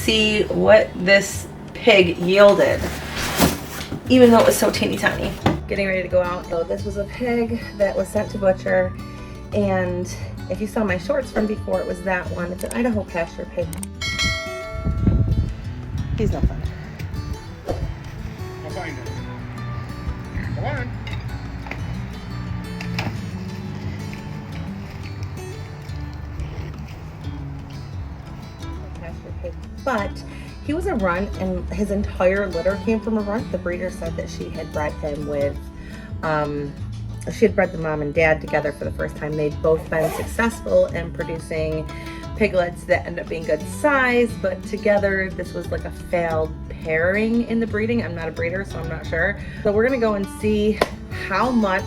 see what this pig yielded, even though it was so teeny tiny. Getting ready to go out. So this was a pig that was sent to butcher, and if you saw my shorts from before, it was that one. It's an Idaho Pasture Pig. He's no fun. I'll find it. Come on. But he was a runt, and his entire litter came from a runt. The breeder said that she had bred him with, she had bred the mom and dad together for the first time. They'd both been successful in producing piglets that end up being good size, but together this was like a failed pairing in the breeding. I'm not a breeder, so I'm not sure. So we're gonna go and see how much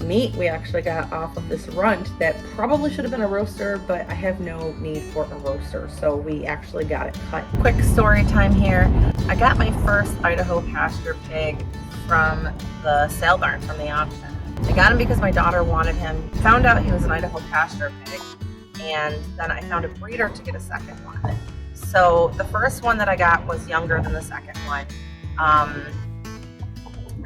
meat we actually got off of this runt that probably should have been a roaster, but I have no need for a roaster, so we actually got it cut. Quick story time here. I got my first Idaho Pasture Pig from the sale barn from the auction. I got him because my daughter wanted him. Found out he was an Idaho Pasture Pig, and then I found a breeder to get a second one. So the first one that I got was younger than the second one.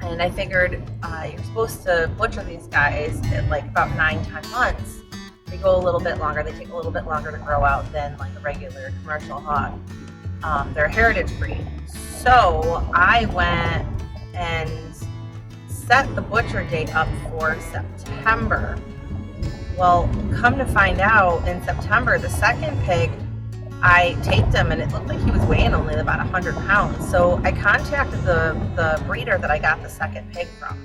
And I figured you're supposed to butcher these guys at like about 9-10 months. They go a little bit longer. They take a little bit longer to grow out than like a regular commercial hog. They're a heritage breed. So I went and set the butcher date up for September. Well, come to find out, in September, the second pig, I taped him and it looked like he was weighing only about 100 pounds. So I contacted the breeder that I got the second pig from,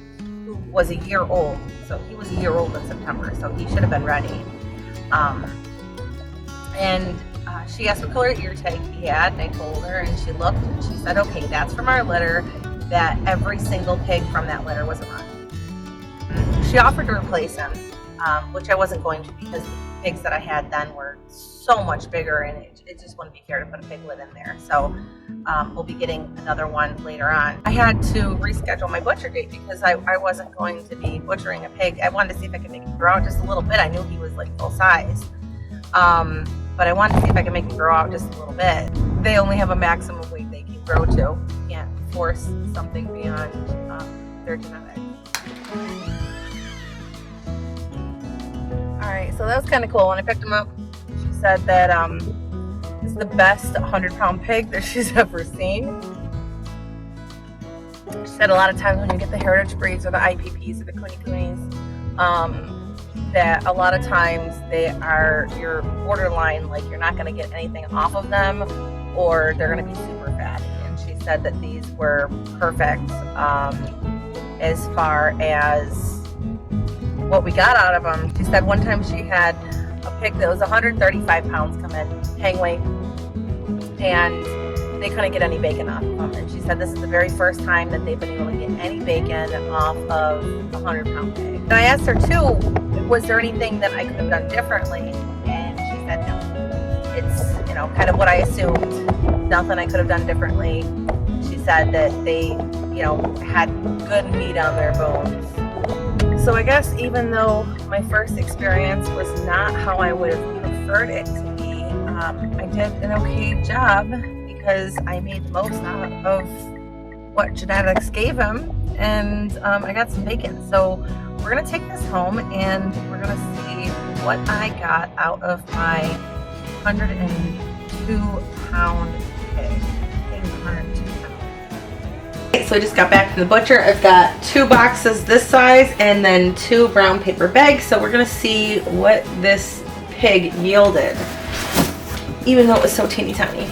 who was a year old. So he was a year old in September, so he should have been ready. She asked what color ear tag he had, and I told her, and she looked and she said, okay, that's from our litter, that every single pig from that litter was a runt. She offered to replace him, which I wasn't going to, because the pigs that I had then were so much bigger, and it just wouldn't be fair to put a piglet in there. So we'll be getting another one later on. I had to reschedule my butcher date because I wasn't going to be butchering a pig. I wanted to see if I could make him grow out just a little bit. I knew he was like full size. But I wanted to see if I could make him grow out just a little bit. They only have a maximum weight they can grow to. You can't force something beyond their genetics. Alright, so that was kind of cool. When I picked him up, she said that it's the best 100-pound pig that she's ever seen. She said a lot of times when you get the heritage breeds or the IPPs or the Kunis, that a lot of times you're borderline, like you're not going to get anything off of them, or they're going to be super fatty. And she said that these were perfect as far as what we got out of them. She said one time she had a pig that was 135 pounds come in, hang weight, and they couldn't get any bacon off of them. And she said this is the very first time that they've been able to get any bacon off of a 100-pound pig. And I asked her too, was there anything that I could have done differently? And she said no. It's, kind of what I assumed. Nothing I could have done differently. She said that they, had good meat on their bones. So I guess even though my first experience was not how I would have preferred it to be, I did an okay job because I made the most out of what genetics gave him, and I got some bacon. So we're going to take this home and we're going to see what I got out of my 102-pound pig. So I just got back from the butcher. I've got 2 boxes this size and then 2 brown paper bags. So we're gonna see what this pig yielded, even though it was so teeny tiny.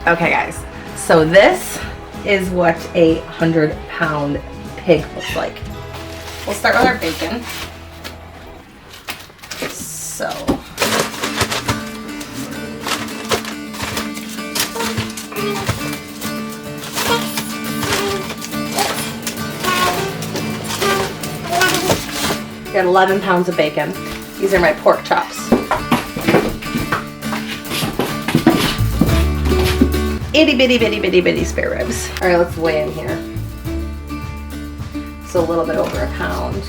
Okay guys, so this is what a 100-pound pig looks like. We'll start with our bacon. So got 11 pounds of bacon. These are my pork chops. Itty bitty bitty bitty bitty spare ribs. All right, let's weigh in here. So a little bit over a pound.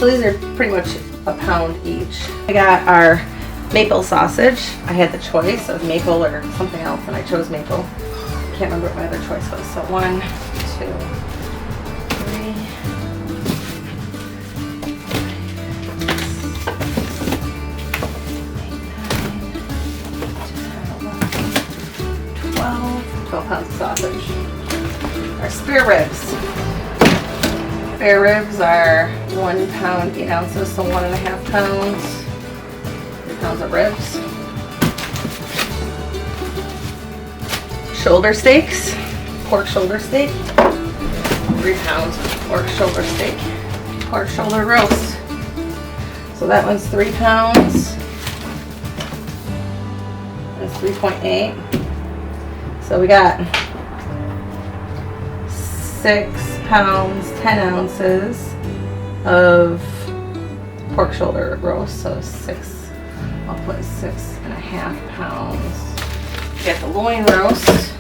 So these are pretty much a pound each. I got our maple sausage. I had the choice of maple or something else, and I chose maple. Can't remember what my other choice was. So 1, 2, 12 pounds of sausage. Our spare ribs. Spare ribs are 1 pound 8 ounces, so 1.5 pounds. 3 pounds of ribs. Shoulder steaks, pork shoulder steak. 3 pounds of pork shoulder steak. Pork shoulder roast. So that one's 3 pounds. That's 3.8. So we got 6 pounds, 10 ounces of pork shoulder roast. So I'll put 6.5 pounds. We got the loin roast,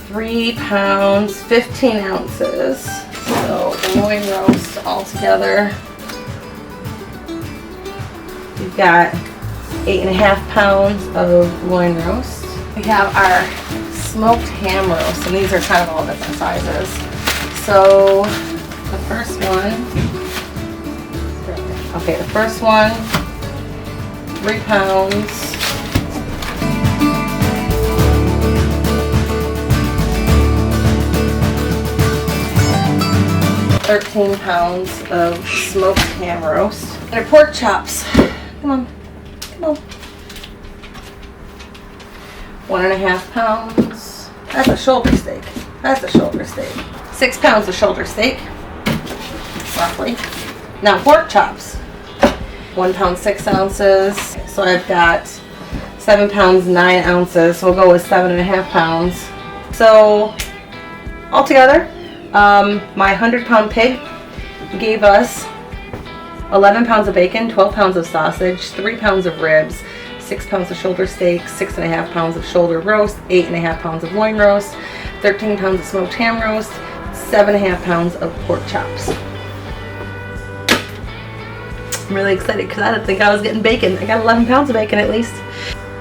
3 pounds, 15 ounces. So the loin roast all together, we've got 8.5 pounds of loin roast. We have our smoked ham roast, and these are kind of all different sizes. So the first one, 3 pounds. 13 pounds of smoked ham roast. And our pork chops. Come on. 1.5 pounds. That's a shoulder steak. 6 pounds of shoulder steak, roughly. Now pork chops. 1 pound 6 ounces. So I've got 7 pounds 9 ounces. So we'll go with 7.5 pounds. So altogether, my 100-pound pig gave us 11 pounds of bacon, 12 pounds of sausage, 3 pounds of ribs, 6 pounds of shoulder steak, 6.5 pounds of shoulder roast, 8.5 pounds of loin roast, 13 pounds of smoked ham roast, 7.5 pounds of pork chops. I'm really excited because I didn't think I was getting bacon. I got 11 pounds of bacon at least.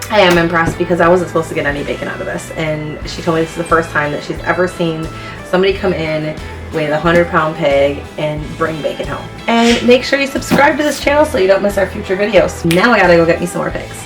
I am impressed because I wasn't supposed to get any bacon out of this, and she told me this is the first time that she's ever seen somebody come in with a 100-pound pig and bring bacon home. And make sure you subscribe to this channel so you don't miss our future videos. Now I gotta go get me some more pigs.